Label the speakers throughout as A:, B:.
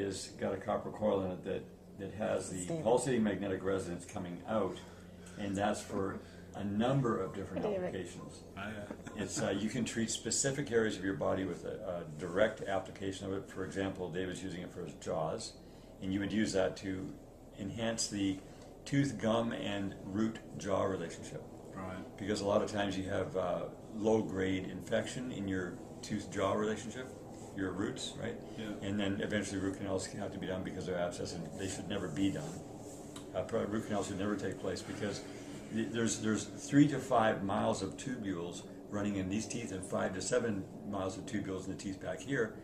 A: is got a copper coil in it that has the pulsating magnetic resonance coming out, and that's for a number of different applications. It's you can treat specific areas of your body with a direct application of it. For example, David's using it for his jaws, and you would use that to enhance the tooth, gum, and root jaw relationship.
B: Right.
A: Because a lot of times you have low-grade infection in your tooth-jaw relationship, your roots, right?
B: Yeah.
A: And then eventually root canals have to be done because they're abscess, and they should never be done. Root canals should never take place because there's 3 to 5 miles of tubules running in these teeth and 5 to 7 miles of tubules in the teeth back here.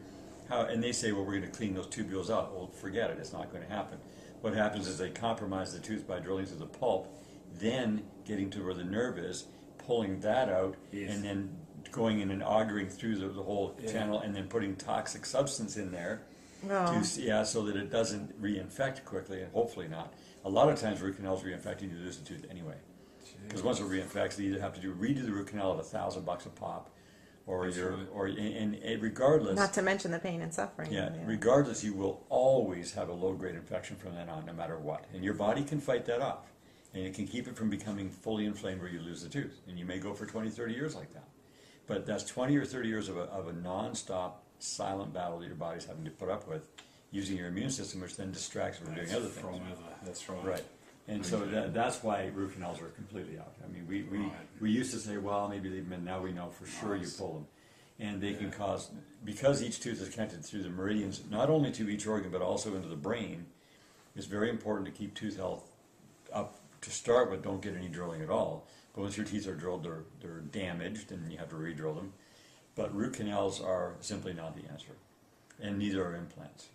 A: And they say, well, we're going to clean those tubules out. Well, forget it. It's not going to happen. What happens is they compromise the tooth by drilling through the pulp, then getting to where the nerve is, pulling that out, and then going in and augering through the whole channel, and then putting toxic substance in there so that it doesn't reinfect quickly, and hopefully not. A lot of times root canals reinfect and you lose the tooth anyway. Because once it reinfects, they either have to redo the root canal at $1,000 a pop, or regardless.
C: Not to mention the pain and suffering.
A: Yeah, regardless, you will always have a low-grade infection from then on, no matter what. And your body can fight that off. And it can keep it from becoming fully inflamed where you lose the tooth. And you may go for 20, 30 years like that. But that's 20 or 30 years of a non-stop, silent battle that your body's having to put up with, using your immune system, which then distracts from doing other things.
B: That's right.
A: Right. And so that's why root canals are completely out. I mean, we used to say, well, maybe leave them in. Now we know for sure you pull them. And they can cause, because each tooth is connected through the meridians, not only to each organ, but also into the brain, it's very important to keep tooth health up to start with. Don't get any drilling at all. But once your teeth are drilled, they're damaged, and you have to re-drill them. But root canals are simply not the answer. And neither are implants.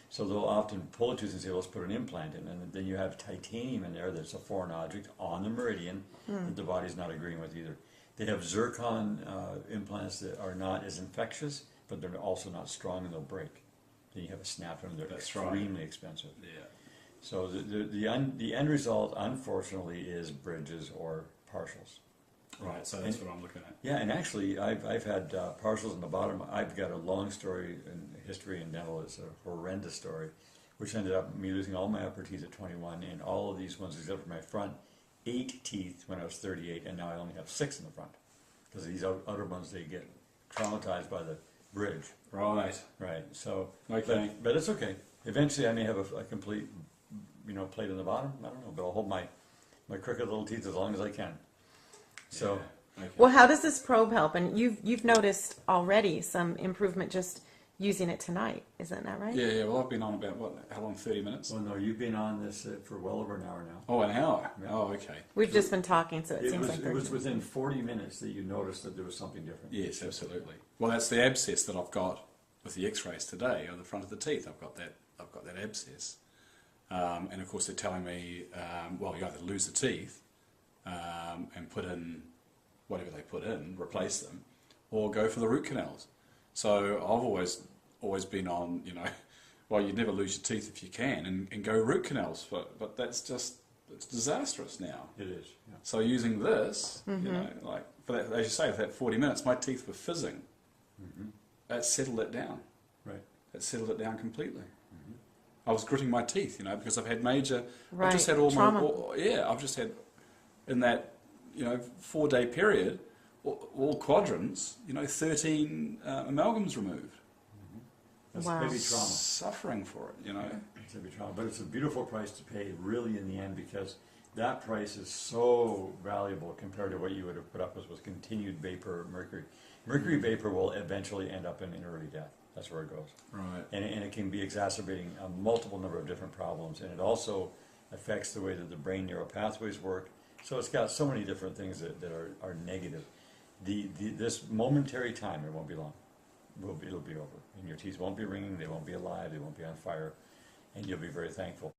A: So they'll often pull a tooth and say, let's put an implant in, and then you have titanium in there that's a foreign object on the meridian that the body's not agreeing with either. They have zircon implants that are not as infectious, but they're also not strong and they'll break. Then you have a snap and they're extremely expensive. Yeah. So the end result, unfortunately, is bridges or partials.
B: Right, so that's what I'm looking at.
A: Yeah, and actually, I've had partials in the bottom. I've got a long story in history in dental. It's a horrendous story, which ended up me losing all my upper teeth at 21, and all of these ones, except for my front, 8 teeth when I was 38, and now I only have 6 in the front. Because these outer ones, they get traumatized by the bridge.
B: Right.
A: Right, so,
B: okay.
A: but it's okay. Eventually I may have a complete, plate in the bottom. I don't know, but I'll hold my crooked little teeth as long as I can. So,
C: well, how does this probe help? And you've noticed already some improvement just using it tonight, isn't that right?
B: Yeah. Well, I've been on about how long? 30 minutes.
A: Well, no, you've been on this for well over an hour now.
B: Oh, an hour.
A: Yeah.
B: Oh, okay.
C: We've just been talking, so it seems like
A: it was within 40 minutes that you noticed that there was something different.
B: Yes, absolutely. Well, that's the abscess that I've got with the X-rays today on the front of the teeth. I've got that abscess, and of course they're telling me, well, you either lose the teeth and put in whatever they put in, replace them, or go for the root canals. So I've always been on, well, you never lose your teeth if you can, and go root canals, but that's just, it's disastrous now.
A: It is. Yeah.
B: So using this, like for that, as you say, for that 40 minutes, my teeth were fizzing. That settled it down.
A: Right.
B: That settled it down completely. I was gritting my teeth, because I've had major.
C: Right.
B: I've just had all
C: trauma.
B: I've just had in that 4-day period, all quadrants, 13 amalgams removed.
A: That's
C: Wow.
A: heavy trauma.
B: Suffering for it,
A: It's heavy trauma, but it's a beautiful price to pay, really, in the end, because that price is so valuable compared to what you would have put up with continued vapor mercury. Mercury vapor will eventually end up in early death. That's where it goes.
B: Right.
A: And it can be exacerbating a multiple number of different problems, and it also affects the way that the brain neural pathways work. So it's got so many different things that are negative. This momentary time, it won't be long. It'll be over. And your teeth won't be ringing, they won't be alive, they won't be on fire, and you'll be very thankful.